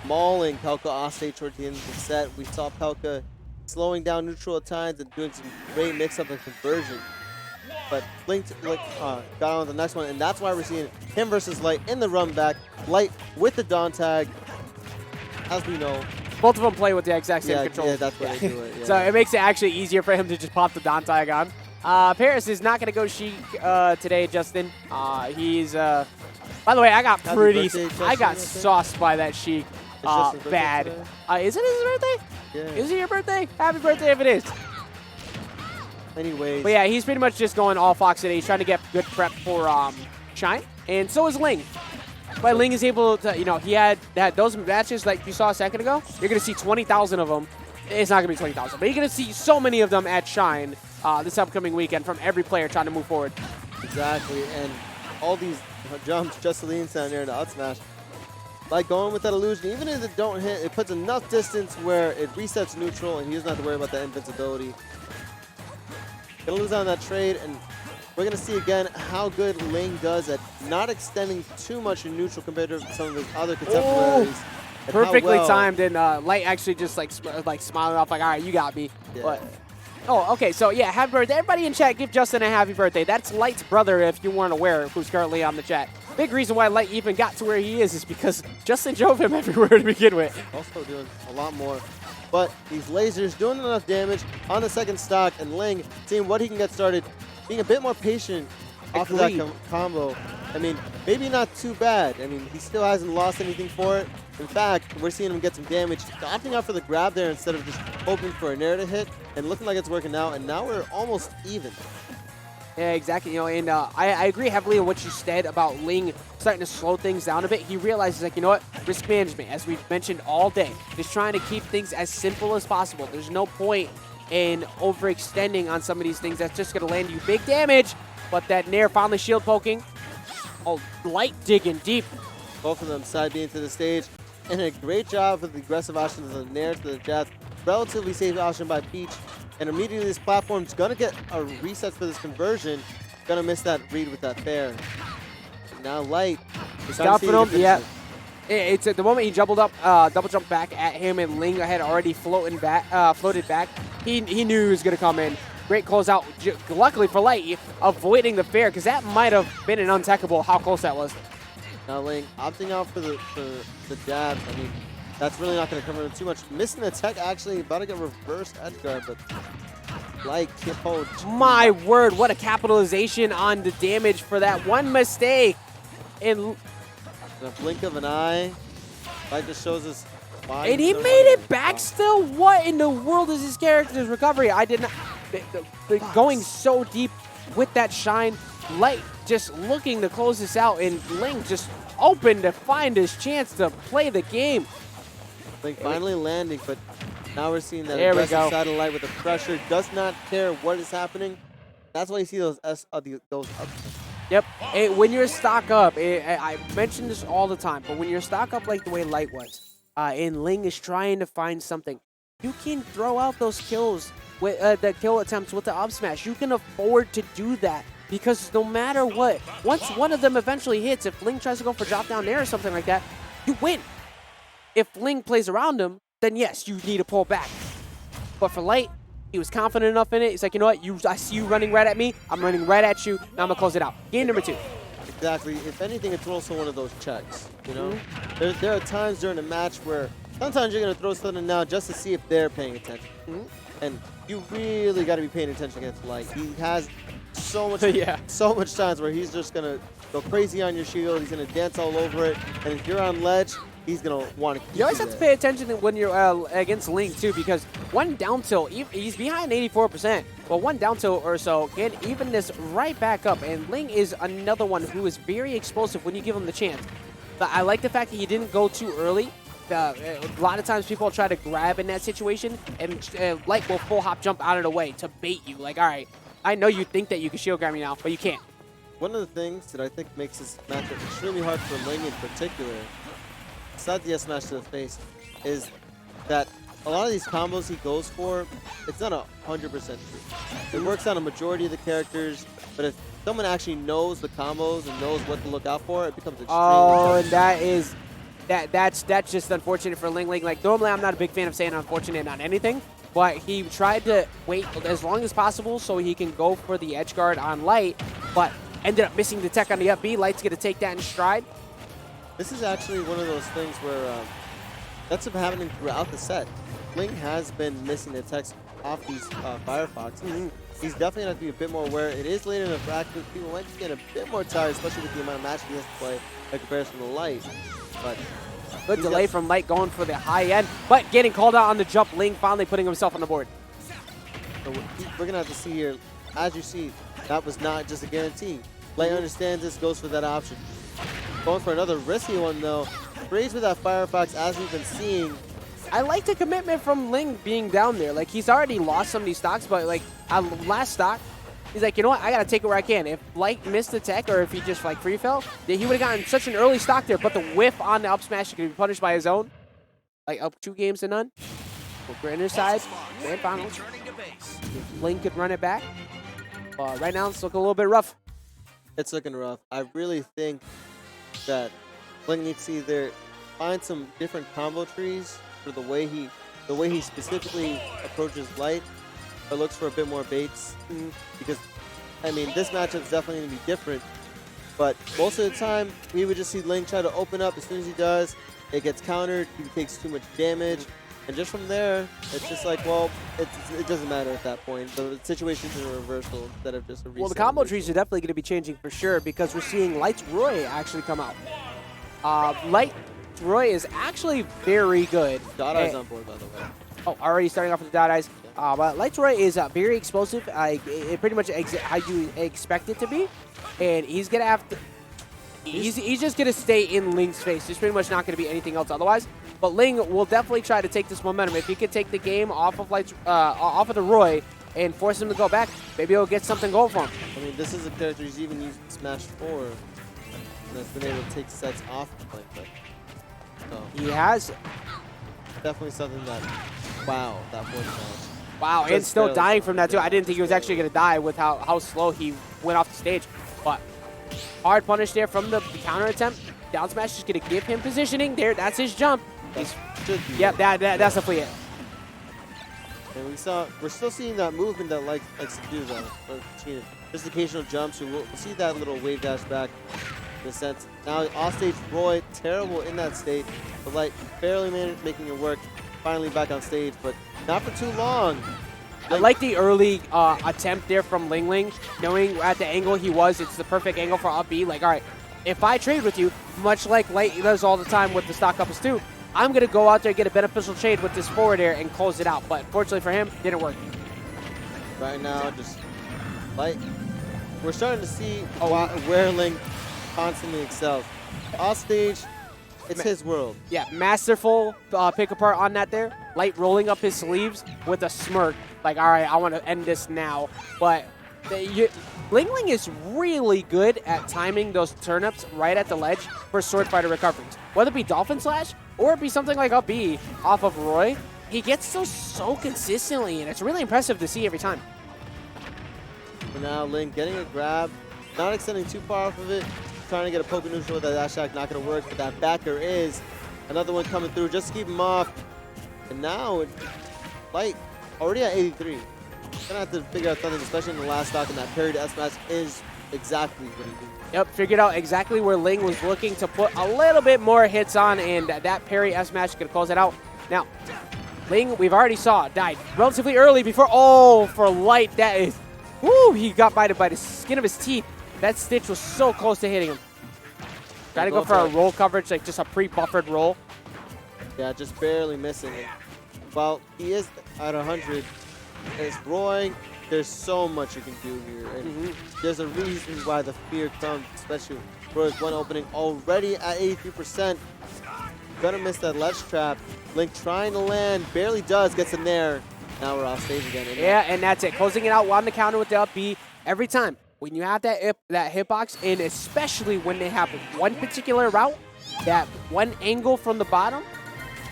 mauling Pelka offstage towards the end of the set. We saw Pelka slowing down neutral at times and doing some great mix-up and conversion. But Link got on the next one, and that's why we're seeing him versus Light in the run back. Light with the Dawn tag, as we know. Both of them play with the exact same controls. Yeah, that's why they do it. Yeah. So it makes it actually easier for him to just pop the Dawn tag on. Paris is not going to go Sheik today, Justin. He's, by the way, I got sauced by that Sheik bad. Is it his birthday? Yeah. Is it your birthday? Happy birthday if it is. Anyways. But yeah, he's pretty much just going all Fox today. He's trying to get good prep for Shine. And so is Ling. But Ling is able to, he had those matches like you saw a second ago. You're going to see 20,000 of them. It's not going to be 20,000, but you're going to see so many of them at Shine this upcoming weekend from every player trying to move forward. Exactly, and all these jumps, just leans down there in the up smash. Like going with that illusion, even if it don't hit, it puts enough distance where it resets neutral and he doesn't have to worry about that invincibility. Gonna lose on that trade, and we're gonna see again how good Ling does at not extending too much in neutral compared to some of his other contemporaries. Perfectly timed, and Light actually just like smiling off like, all right, you got me. Yeah. But, okay, so yeah, happy birthday. Everybody in chat, give Justin a happy birthday. That's Light's brother, if you weren't aware, who's currently on the chat. Big reason why Light even got to where he is because Justin drove him everywhere to begin with. Also doing a lot more. But these lasers doing enough damage on the second stock, and Ling seeing what he can get started, being a bit more patient off of that combo. I mean, maybe not too bad. I mean, he still hasn't lost anything for it. In fact, we're seeing him get some damage, opting out for the grab there instead of just hoping for a Nair to hit, and looking like it's working out, and now we're almost even. Yeah, exactly. And I agree heavily on what you said about Ling starting to slow things down a bit. He realizes, like, you know what? Risk management, as we've mentioned all day, is trying to keep things as simple as possible. There's no point in overextending on some of these things. That's just going to land you big damage. But that Nair finally shield poking. Oh, Light digging deep. Both of them side being to the stage. And a great job with the aggressive options of the Nair to the death. Relatively safe option by Peach. And immediately this platform's going to get a reset for this conversion. Going to miss that read with that fair. Now Light. Yeah. It's at the moment he double jumped back at him, and Ling had already floated back. He knew he was going to come in. Great closeout. Luckily for Light, avoiding the fair, because that might have been an untechable how close that was. Now Ling opting out for the jabs. I mean, that's really not going to cover him too much. Missing the tech, actually about to get reversed edge guard, but Light my word, what a capitalization on the damage for that one mistake. In a blink of an eye, Light just shows us why. And he made it back still? What in the world is his character's recovery? I did not. Going so deep with that Shine, Light just looking to close this out, and Ling just open to find his chance to play the game. Ling finally landing, but now we're seeing that aggressive side of Light with the pressure. Does not care what is happening. That's why you see those those up. Yep. When you're stock up, I mention this all the time, but when you're stock up like the way Light was, and Ling is trying to find something, you can throw out those kills with the kill attempts with the up smash. You can afford to do that because no matter what, once one of them eventually hits, if Ling tries to go for drop down air or something like that, you win. If Ling plays around him, then yes, you need to pull back. But for Light, he was confident enough in it. He's like, you know what? I see you running right at me. I'm running right at you. Now I'm going to close it out. Game number 2. Exactly. If anything, it's also one of those checks, you know? There are times during a match where sometimes you're going to throw something down just to see if they're paying attention. And you really got to be paying attention against Light. He has so much, so much times where he's just going to go crazy on your shield. He's going to dance all over it. And if you're on ledge, he's going to want to keep you always have to pay attention when you're against Ling, too, because one down tilt, he's behind 84%, but one down tilt or so can even this right back up, and Ling is another one who is very explosive when you give him the chance. But I like the fact that he didn't go too early. A lot of times people try to grab in that situation, and Light will full hop jump out of the way to bait you. Like, all right, I know you think that you can shield grab me now, but you can't. One of the things that I think makes this matchup extremely hard for Ling in particular, besides the S-Smash to the face, is that a lot of these combos he goes for, it's not 100% true. It works on a majority of the characters, but if someone actually knows the combos and knows what to look out for, it becomes extremely and that is that's just unfortunate for LingLing. Like, normally I'm not a big fan of saying unfortunate on anything, but he tried to wait as long as possible so he can go for the edge guard on Light, but ended up missing the tech on the up B. Light's going to take that in stride. This is actually one of those things where that's been happening throughout the set. Ling has been missing the techs off these Firefoxes. He's definitely going to have to be a bit more aware. It is late in the practice. People might be getting a bit more tired, especially with the amount of matches he has to play in comparison to Light. But good delay from Light going for the high end, but getting called out on the jump. Ling finally putting himself on the board. So we're going to have to see here, as you see, that was not just a guarantee. Light understands this, goes for that option. Going for another risky one, though. Sprays with that Firefox, as we've been seeing. I like the commitment from Ling being down there. Like, he's already lost some of these stocks, but, like, last stock, he's like, you know what? I got to take it where I can. If Light missed the tech or if he just, like, free fell, then he would have gotten such an early stock there. But the whiff on the up smash could be punished by his own. Like, up 2-0. Grand side, grand finals. Ling could run it back. Right now, it's looking a little bit rough. It's looking rough. I really think that Ling needs to either find some different combo trees for the way he specifically approaches Light, or looks for a bit more baits. Because, I mean, this matchup's definitely going to be different. But most of the time, we would just see Ling try to open up. As soon as he does, it gets countered. He takes too much damage. And just from there, it's just like, well, it doesn't matter at that point. The situation's in a reversal instead of just a reset. Well, the combo trees are definitely going to be changing for sure because we're seeing Light's Roy actually come out. Light Roy is actually very good. Dot Eye's on board, by the way. Oh, already starting off with the Dot Eyes. But Light's Roy is very explosive. It pretty much how you expect it to be. And he's going to have to... He's just going to stay in Ling's face. There's pretty much not going to be anything else otherwise. But Ling will definitely try to take this momentum. If he could take the game off of off of the Roy and force him to go back, maybe he'll get something going for him. I mean, this is a character he's even used Smash 4 and has been able to take sets off of Ling. So He has. definitely something that, wow, that one match. Wow, and still dying from that too. I didn't think he was actually going to die with how slow he went off the stage. But hard punish there from the counter attempt. Down smash is going to give him positioning there. That's his jump. Yep, that's definitely it. And we're still seeing that movement that likes to do though. Just occasional jumps. We'll see that little wave dash back in a sense. Now off stage, Roy terrible in that state, but Light barely managed making it work. Finally back on stage, but not for too long. I like the early attempt there from LingLing, knowing at the angle he was, it's the perfect angle for up B. Like, all right, if I trade with you, much like Light does all the time with the stock up is 2, I'm going to go out there and get a beneficial trade with this forward air and close it out. But fortunately for him, didn't work. Right now, just Light. We're starting to see where Ling constantly excels. Off stage, it's his world. Yeah, masterful pick apart on that there. Light rolling up his sleeves with a smirk. Like, all right, I want to end this now. But LingLing is really good at timing those turnips right at the ledge for sword fighter recoveries. Whether it be Dolphin Slash or it be something like up B off of Roy, he gets those so consistently, and it's really impressive to see every time. For now, Ling getting a grab, not extending too far off of it, trying to get a poke neutral with that dash attack, not going to work, but that backer is. Another one coming through, just to keep him off. And now, Light already at 83. Gonna have to figure out something, especially in the last stock, and that parry to S-Smash is exactly what he did. Yep, figured out exactly where Ling was looking to put a little bit more hits on, and that parry S-Smash could close it out. Now, Ling, we've already saw, died relatively early before, for Light, that is, woo, he got bited by the skin of his teeth. That Stitch was so close to hitting him. Try to go for a roll coverage, like just a pre-buffered roll. Yeah, just barely missing it. While he is at 100, as Roy, there's so much you can do here. And there's a reason why the fear comes, especially with Roy's one opening already at 83%. Gonna miss that ledge trap. Link trying to land, barely does, gets in there. Now we're off stage again. Yeah, and that's it. Closing it out on the counter with the up B. Every time when you have that hitbox, and especially when they have one particular route, that one angle from the bottom,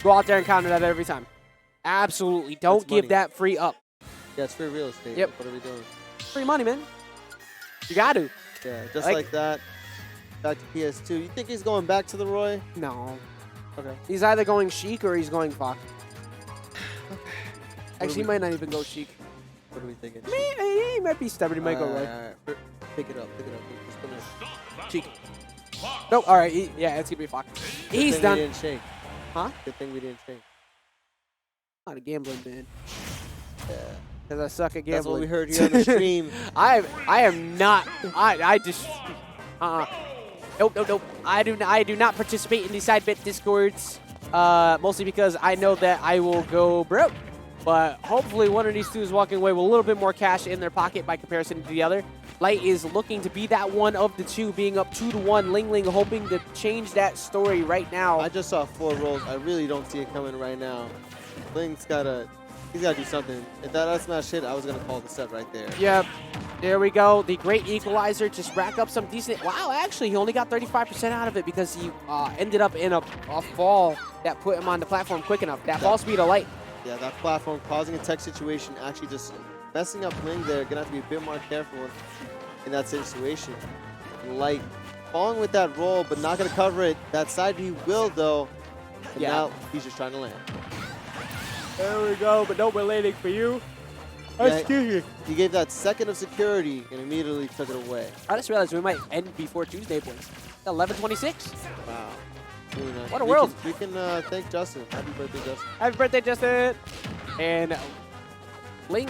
go out there and counter that every time. Absolutely. Don't give that free up. Yeah, it's free real estate. Yep. What are we doing? Free money, man. You got to. Yeah, just like that. Back to PS2. You think he's going back to the Roy? No. Okay. He's either going Sheik or he's going Fox. Actually, he might not even go Sheik. What are we thinking? He might be stubborn. He might go Roy. Right. Pick it up. Just gonna Sheik. Nope. All right. Yeah, it's gonna be Fox. He's done. We didn't shake. Huh? Good thing we didn't shake. Not a gambling man. Yeah. Because I suck at gambling. That's what we heard here on the stream. I am not. I just. Nope. I do not participate in these side bet discords. Mostly because I know that I will go broke. But hopefully one of these two is walking away with a little bit more cash in their pocket by comparison to the other. Light is looking to be that one of the two, being up 2-1. LingLing hoping to change that story right now. I just saw 4 rolls. I really don't see it coming right now. Ling's gotta do something. If that's not shit, I was gonna call the set right there. Yep. There we go. The great equalizer just rack up some decent. Wow, actually, he only got 35% out of it because he ended up in a fall that put him on the platform quick enough. That ball speed of Light. Yeah, that platform causing a tech situation, actually just messing up Ling there. Gonna have to be a bit more careful in that situation. And Light falling with that roll, but not gonna cover it. That side B will though. And now he's just trying to land. There we go, but no landing for you. Yeah, Excuse me. He gave that second of security and immediately took it away. I just realized we might end before Tuesday, boys. 11:26. Wow. Really nice. What a world. We can thank Justin. Happy birthday, Justin. Happy birthday, Justin. And Ling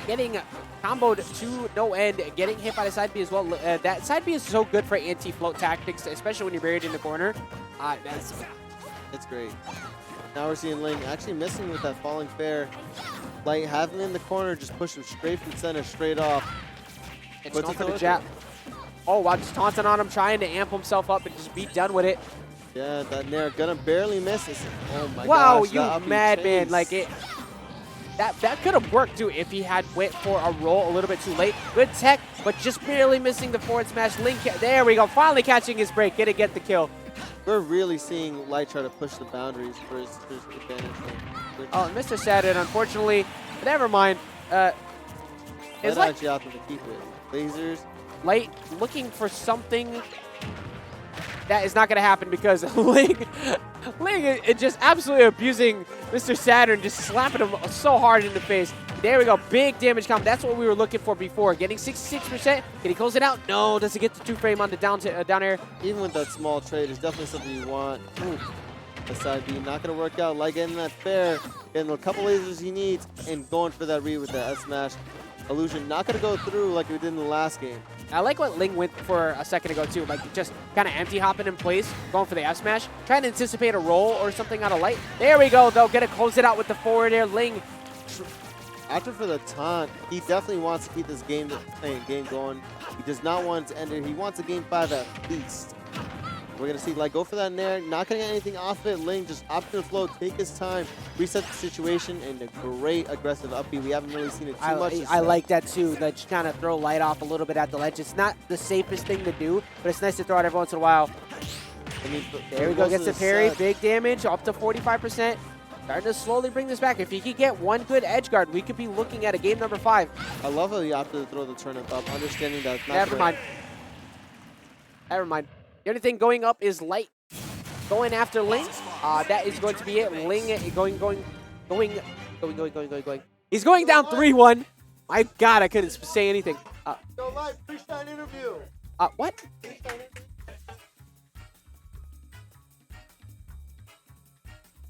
getting comboed to no end, getting hit by the side B as well. That side B is so good for anti-float tactics, especially when you're buried in the corner. It's great. Now we're seeing Ling actually missing with that falling fair. Light having him in the corner, just push him straight from center, straight off. It's going for the jab. Oh, wow, just taunting on him, trying to amp himself up and just be done with it. Yeah, that Nair gonna barely miss this. Oh my wow, gosh. you madman. Like that could have worked too if he had went for a roll a little bit too late. Good tech, but just barely missing the forward smash. Ling, there we go, finally catching his break, gonna get the kill. We're really seeing Light try to push the boundaries for his advantage. Oh, and Mr. Saturn, unfortunately, but never mind. Is Light actually out to keep it? Lasers. Light looking for something that is not going to happen because Ling is just absolutely abusing Mr. Saturn, just slapping him so hard in the face. There we go, big damage combo. That's what we were looking for before. Getting 66%. Can he close it out? No, does he get the 2-frame on the down air? Even with that small trade, it's definitely something you want. Ooh. The side B not going to work out. Like getting that fair, getting a couple lasers he needs, and going for that read with the S-Smash. Illusion not going to go through like we did in the last game. I like what Ling went for a second ago too, like just kind of empty hopping in place, going for the F smash, trying to anticipate a roll or something out of Light. There we go though, gonna close it out with the forward air. Ling. After for the taunt, he definitely wants to keep this game going. He does not want it to end it. He wants a game 5 at least. We're going to see Light go for that Nair, not going to get anything off it. Ling just opt to the flow, take his time, reset the situation, and a great aggressive up B. We haven't really seen it too much. I like that too, that just kind of throw Light off a little bit at the ledge. It's not the safest thing to do, but it's nice to throw it every once in a while. I mean, there we go, gets the parry, big damage, up to 45%. Starting to slowly bring this back. If he could get one good edge guard, we could be looking at a game number 5. I love how he opted to throw the turnip up, understanding that. Never mind. The only thing going up is Light going after Ling. That is going to be it. Ling going. He's going down 3-1. My God, I couldn't say anything. Go Light, freestyle interview. What? Freestyle interview.